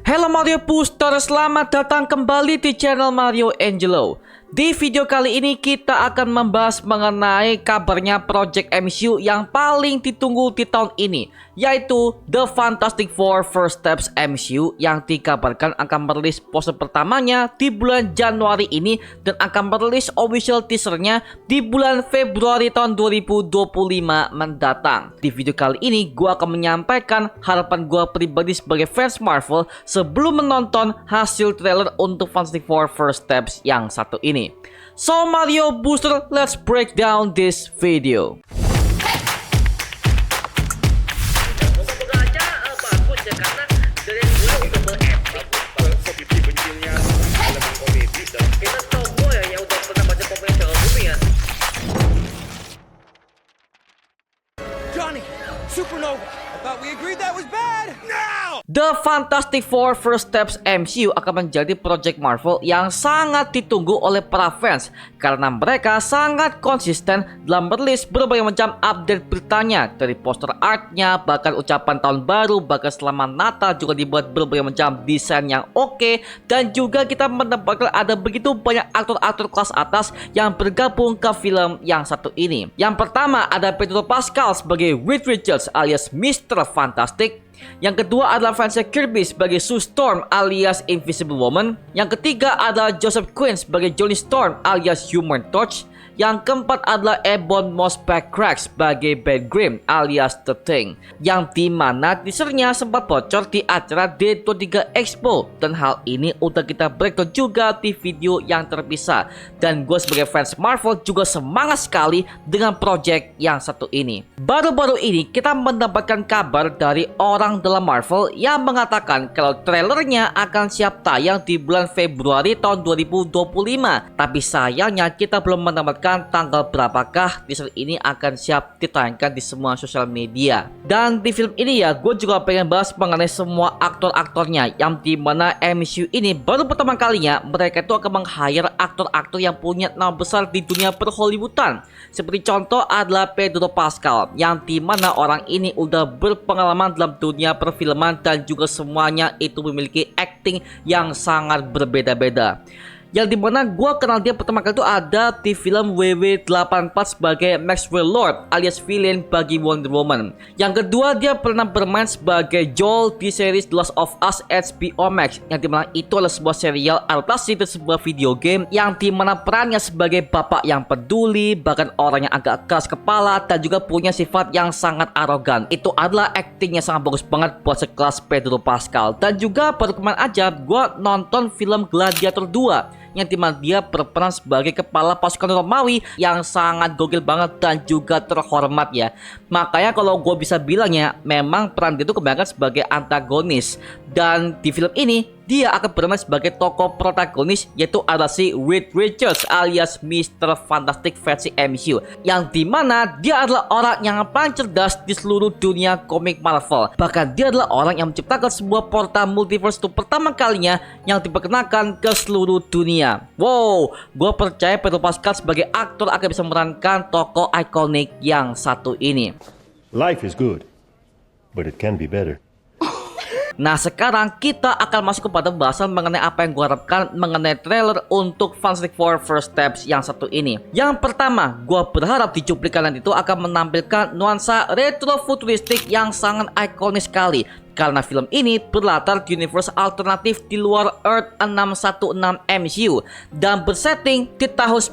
Halo Mario Booster, selamat datang kembali di channel Mario Angelo. Di video kali ini kita akan membahas mengenai kabarnya project MCU yang paling ditunggu di tahun ini, yaitu The Fantastic Four First Steps MCU yang dikabarkan akan merilis poster pertamanya di bulan Januari ini dan akan merilis official teasernya di bulan Februari tahun 2025 mendatang. Di video kali ini gue akan menyampaikan harapan gue pribadi sebagai fans Marvel sebelum menonton hasil trailer untuk Fantastic Four First Steps yang satu ini. So Mario Booster, let's break down this video. Moga-moga aja bagus ya, karena dari dulu udah berepic komedi benjilnya elemen komedi dan kita tomboy ya udah pernah baca komik Sheryl Bumi ya. Johnny, Supernova. I thought we agreed that was bad. Now! The Fantastic Four First Steps MCU akan menjadi project Marvel yang sangat ditunggu oleh para fans karena mereka sangat konsisten dalam merilis berbagai macam update beritanya, dari poster artnya, bahkan ucapan tahun baru, bahkan selamat Natal juga dibuat berbagai macam desain yang oke, dan juga kita mendapatkan ada begitu banyak aktor-aktor kelas atas yang bergabung ke film yang satu ini. Yang pertama ada Pedro Pascal sebagai Reed Richards alias Mr. Fantastic. Yang kedua adalah Frances Kirby sebagai Sue Storm alias Invisible Woman. Yang ketiga adalah Joseph Quinn sebagai Johnny Storm alias Human Torch. Yang keempat adalah Ebon Moss-Backrack sebagai Ben Grimm alias The Thing, yang dimana teasernya sempat bocor di acara D23 Expo, dan hal ini udah kita breakdown juga di video yang terpisah. Dan gue sebagai fans Marvel juga semangat sekali dengan project yang satu ini. Baru-baru ini kita mendapatkan kabar dari orang dalam Marvel yang mengatakan kalau trailernya akan siap tayang di bulan Februari tahun 2025. Tapi sayangnya kita belum mendapatkan tanggal berapakah teaser ini akan siap ditayangkan di semua sosial media. Dan di film ini ya, gue juga pengen bahas mengenai semua aktor-aktornya, yang dimana MCU ini baru pertama kalinya mereka itu akan meng-hire aktor-aktor yang punya nama besar di dunia per-Hollywoodan. Seperti contoh adalah Pedro Pascal, yang dimana orang ini udah berpengalaman dalam dunia perfilman dan juga semuanya itu memiliki acting yang sangat berbeda-beda. Yang dimana gue kenal dia pertama kali itu ada di film WW84 sebagai Maxwell Lord alias villain bagi Wonder Woman. Yang kedua dia pernah bermain sebagai Joel di series The Last of Us HBO Max, yang dimana itu adalah sebuah serial adaptasi dari sebuah video game yang dimana perannya sebagai bapak yang peduli, bahkan orang yang agak keras kepala dan juga punya sifat yang sangat arogan. Itu adalah actingnya sangat bagus banget buat sekelas Pedro Pascal. Dan juga baru kemarin aja gue nonton film Gladiator 2 yang dimana dia berperan sebagai kepala pasukan Romawi yang sangat gokil banget dan juga terhormat ya. Makanya kalau gue bisa bilangnya memang peran dia itu kebanyakan sebagai antagonis, dan di film ini dia akan bermain sebagai tokoh protagonis, yaitu adalah si Reed Richards alias Mr. Fantastic versi MCU, yang dimana dia adalah orang yang paling cerdas di seluruh dunia komik Marvel. Bahkan dia adalah orang yang menciptakan sebuah portal multiverse untuk pertama kalinya yang diperkenalkan ke seluruh dunia. Wow, gue percaya Pedro Pascal sebagai aktor akan bisa memerankan tokoh ikonik yang satu ini. Life is good, but it can be better. Nah sekarang kita akan masuk kepada pembahasan mengenai apa yang gue harapkan mengenai trailer untuk Fantastic Four First Steps yang satu ini. Yang pertama, gue berharap di cuplikan itu akan menampilkan nuansa retro futuristik yang sangat ikonik sekali, karena film ini berlatar di universe alternatif di luar Earth 616 MCU dan bersetting di tahun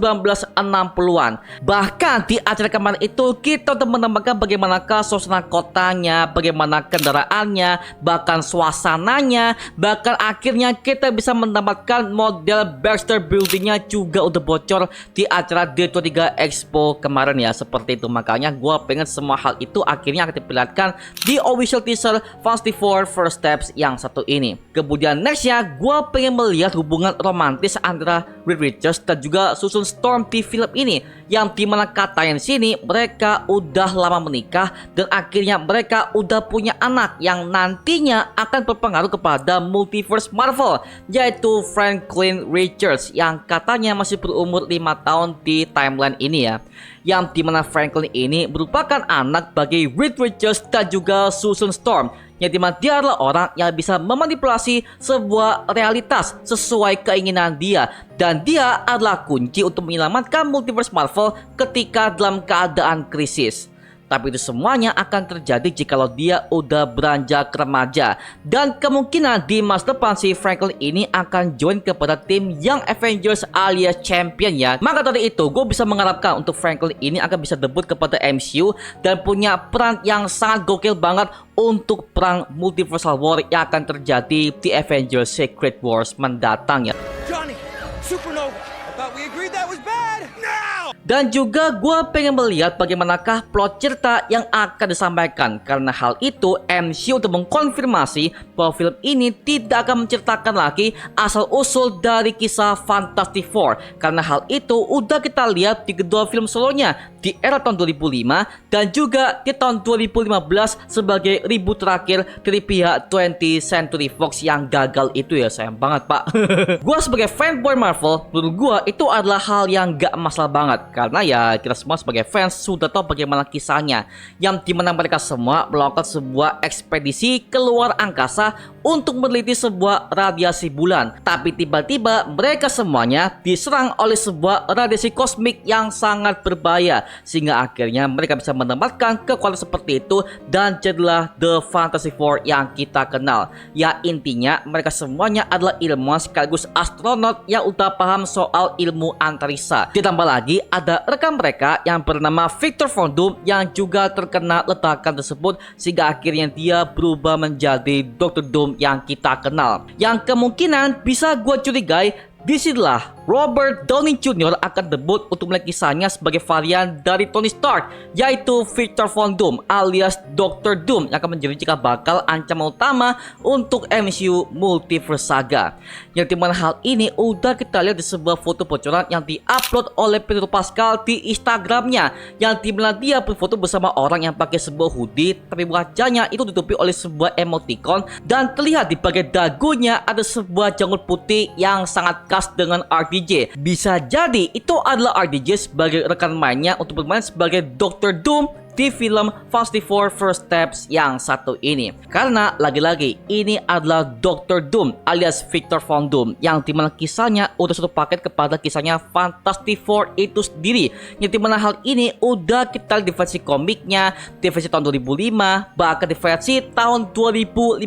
1960-an. Bahkan di acara kemarin itu kita udah menambahkan bagaimanakah suasana kotanya, bagaimana kendaraannya, bahkan suasananya, bahkan akhirnya kita bisa mendapatkan model Baxter Buildingnya juga udah bocor di acara D23 Expo kemarin ya. Seperti itu, makanya gue pengen semua hal itu akhirnya akan diperlihatkan di official teaser Fantastic Four First Steps yang satu ini. Kemudian nextnya gue pengen melihat hubungan romantis antara Reed Richards dan juga Susan Storm di film ini, yang dimana katanya di sini mereka udah lama menikah dan akhirnya mereka udah punya anak yang nantinya akan berpengaruh kepada multiverse Marvel, yaitu Franklin Richards yang katanya masih berumur 5 tahun di timeline ini ya. yang dimana Franklin ini merupakan anak bagi Reed Richards dan juga Susan Storm, yang dimana dia adalah orang yang bisa memanipulasi sebuah realitas sesuai keinginan dia, dan dia adalah kunci untuk menyelamatkan multiverse Marvel ketika dalam keadaan krisis. Tapi itu semuanya akan terjadi jikalau dia udah beranjak remaja, dan kemungkinan di masa depan si Franklin ini akan join kepada tim Young Avengers alias Champion ya. Maka dari itu gue bisa mengharapkan untuk Franklin ini akan bisa debut kepada MCU dan punya peran yang sangat gokil banget untuk perang multiversal war yang akan terjadi di Avengers Secret Wars mendatang ya. Johnny, Supernova. I thought we agreed that was bad. Now! Dan juga gue pengen melihat bagaimanakah plot cerita yang akan disampaikan. Karena hal itu MCU untuk mengkonfirmasi bahwa film ini tidak akan menceritakan lagi asal-usul dari kisah Fantastic Four. Karena hal itu udah kita lihat di kedua film solonya di era tahun 2005 dan juga di tahun 2015 sebagai reboot terakhir dari pihak 20th Century Fox yang gagal itu ya. Sayang banget pak. Gue sebagai fanboy Marvel, menurut gue itu adalah hal yang gak masalah banget. Karena ya kita semua sebagai fans sudah tahu bagaimana kisahnya, yang dimana mereka semua melakukan sebuah ekspedisi keluar angkasa untuk meneliti sebuah radiasi bulan. Tapi tiba-tiba mereka semuanya diserang oleh sebuah radiasi kosmik yang sangat berbahaya, sehingga akhirnya mereka bisa menempatkan kekuatan seperti itu dan jadilah The Fantastic Four yang kita kenal. Ya intinya mereka semuanya adalah ilmuwan sekaligus astronot yang udah paham soal ilmu antariksa. Ditambah lagi ada rekan mereka yang bernama Victor Von Doom yang juga terkena ledakan tersebut, sehingga akhirnya dia berubah menjadi Dr. Doom yang kita kenal. Yang kemungkinan bisa gue curigai, disinilah Robert Downey Jr. akan debut untuk mulai kisahnya sebagai varian dari Tony Stark, yaitu Victor Von Doom alias Dr. Doom yang akan menjadi cikal bakal ancaman utama untuk MCU Multiverse Saga. Yang dimana hal ini udah kita lihat di sebuah foto bocoran yang diupload oleh Pedro Pascal di Instagramnya, yang dimana dia berfoto bersama orang yang pakai sebuah hoodie tapi wajahnya itu ditutupi oleh sebuah emoticon, dan terlihat di bagian dagunya ada sebuah janggut putih yang sangat khas dengan RDJ. Bisa jadi itu adalah RDJ sebagai rekan mainnya untuk bermain sebagai Dr. Doom di film Fantastic Four First Steps yang satu ini. Karena lagi-lagi ini adalah Dr. Doom alias Victor Von Doom, yang dimana kisahnya udah satu paket kepada kisahnya Fantastic Four itu sendiri, yang dimana hal ini udah kita lihat di versi komiknya di versi tahun 2005, bahkan di versi tahun 2015,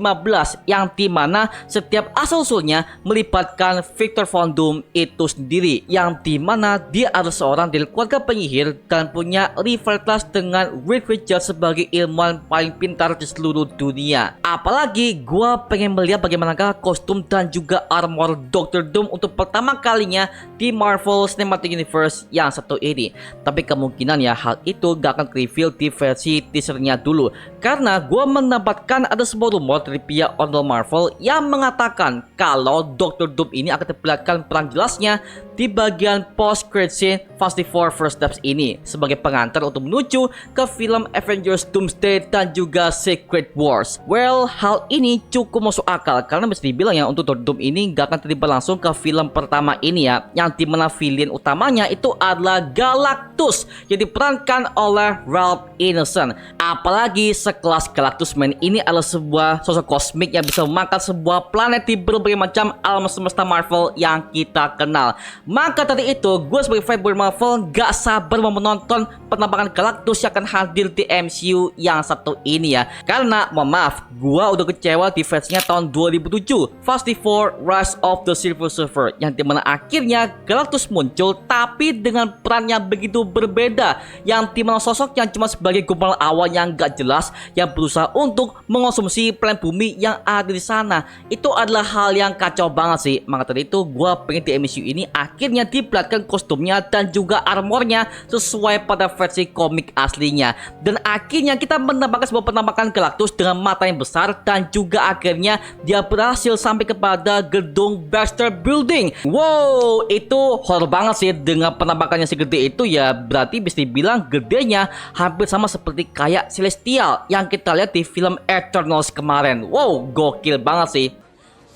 yang dimana setiap asal-usulnya melibatkan Victor Von Doom itu sendiri, yang dimana dia adalah seorang dari keluarga penyihir dan punya rivalitas dengan Reed Richards sebagai ilmuwan paling pintar di seluruh dunia. Apalagi gua pengen melihat bagaimanakah kostum dan juga armor Dr. Doom untuk pertama kalinya di Marvel Cinematic Universe yang satu ini. Tapi kemungkinan ya hal itu gak akan reveal di versi teasernya dulu, karena gua mendapatkan ada sebuah rumor dari pihak Ondel Marvel yang mengatakan kalau Dr. Doom ini akan diperlihatkan perang jelasnya di bagian post-credit scene Fantastic Four First Steps ini sebagai pengantar untuk menuju ke film Avengers Doomsday dan juga Secret Wars. Well, hal ini cukup masuk akal karena bisa dibilang ya untuk Dr. Doom ini gak akan terlibat langsung ke film pertama ini ya, yang dimana villain utamanya itu adalah Galactus yang diperankan oleh Ralph Ineson. Apalagi sekelas Galactus Man ini adalah sebuah sosok kosmik yang bisa memakan sebuah planet di berbagai macam alam semesta Marvel yang kita kenal. Maka tadi itu gue sebagai fanboy Marvel gak sabar mau menonton penampakan Galactus yang akan hadir di MCU yang satu ini ya. Karena mohon maaf, gue udah kecewa di versinya tahun 2007 Fantastic Four Rise of the Silver Surfer, yang dimana akhirnya Galactus muncul tapi dengan peran yang begitu berbeda, yang dimana sosok yang cuma sebagai gumpalan awan yang gak jelas yang berusaha untuk mengonsumsi planet bumi yang ada di sana. Itu adalah hal yang kacau banget sih. Maka tadi itu gue pengen di MCU ini akhirnya diperlihatkan kostumnya dan juga armornya sesuai pada versi komik aslinya, dan akhirnya kita mendapatkan sebuah penampakan Galactus dengan mata yang besar, dan juga akhirnya dia berhasil sampai kepada gedung Baxter Building. Wow, itu horror banget sih dengan penampakannya segede itu ya. Berarti bisa dibilang gedenya hampir sama seperti kayak Celestial yang kita lihat di film Eternals kemarin. Wow, gokil banget sih.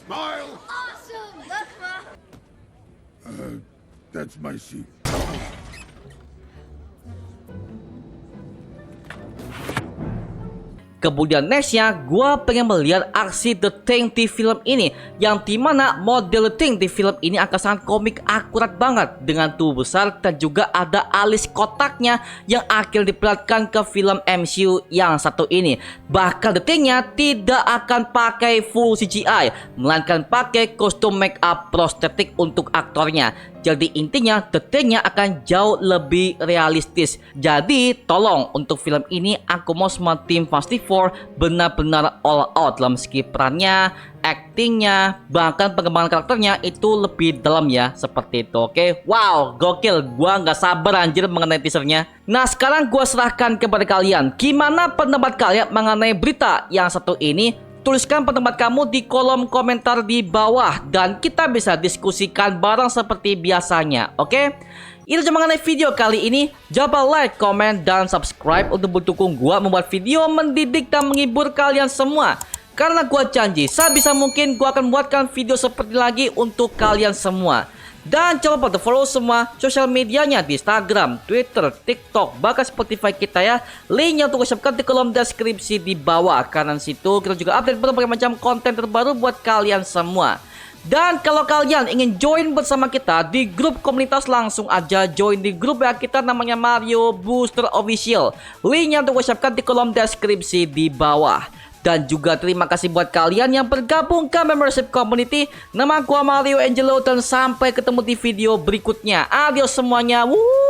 Smile! Awesome! That's my seat. Kemudian nextnya gue pengen melihat aksi The Thing di film ini, yang dimana model The Thing di film ini akan sangat komik akurat banget dengan tubuh besar dan juga ada alis kotaknya yang akhir diperlihatkan ke film MCU yang satu ini. Bahkan The Thing-nya tidak akan pakai full CGI, melainkan pakai kostum make up prostetik untuk aktornya. Jadi intinya The Thing-nya akan jauh lebih realistis. Jadi tolong untuk film ini aku mau semua tim Fast Four benar-benar all out dalam segi perannya, actingnya, bahkan pengembangan karakternya itu lebih dalam ya, seperti itu. Oke, wow, gokil. Gua nggak sabar anjir mengenai teasernya. Nah sekarang gua serahkan kepada kalian, gimana pendapat kalian mengenai berita yang satu ini? Tuliskan pendapat kamu di kolom komentar di bawah dan kita bisa diskusikan bareng seperti biasanya, oke? Itu cuma mengenai video kali ini. Jangan lupa like, comment, dan subscribe untuk mendukung gua membuat video mendidik dan menghibur kalian semua. Karena gua janji, sebisa mungkin gua akan membuatkan video seperti lagi untuk kalian semua. Dan jangan lupa follow semua sosial medianya di Instagram, Twitter, TikTok, bahkan Spotify kita ya. Linknya untuk siapkan di kolom deskripsi di bawah. Karena situ kita juga update berbagai macam konten terbaru buat kalian semua. Dan kalau kalian ingin join bersama kita di grup komunitas, langsung aja join di grup ya kita, namanya Mario Booster Official. Linknya untuk siapkan di kolom deskripsi di bawah. Dan juga terima kasih buat kalian yang bergabung ke membership community. Nama gua Mario Angelo dan sampai ketemu di video berikutnya. Adios semuanya. Woo!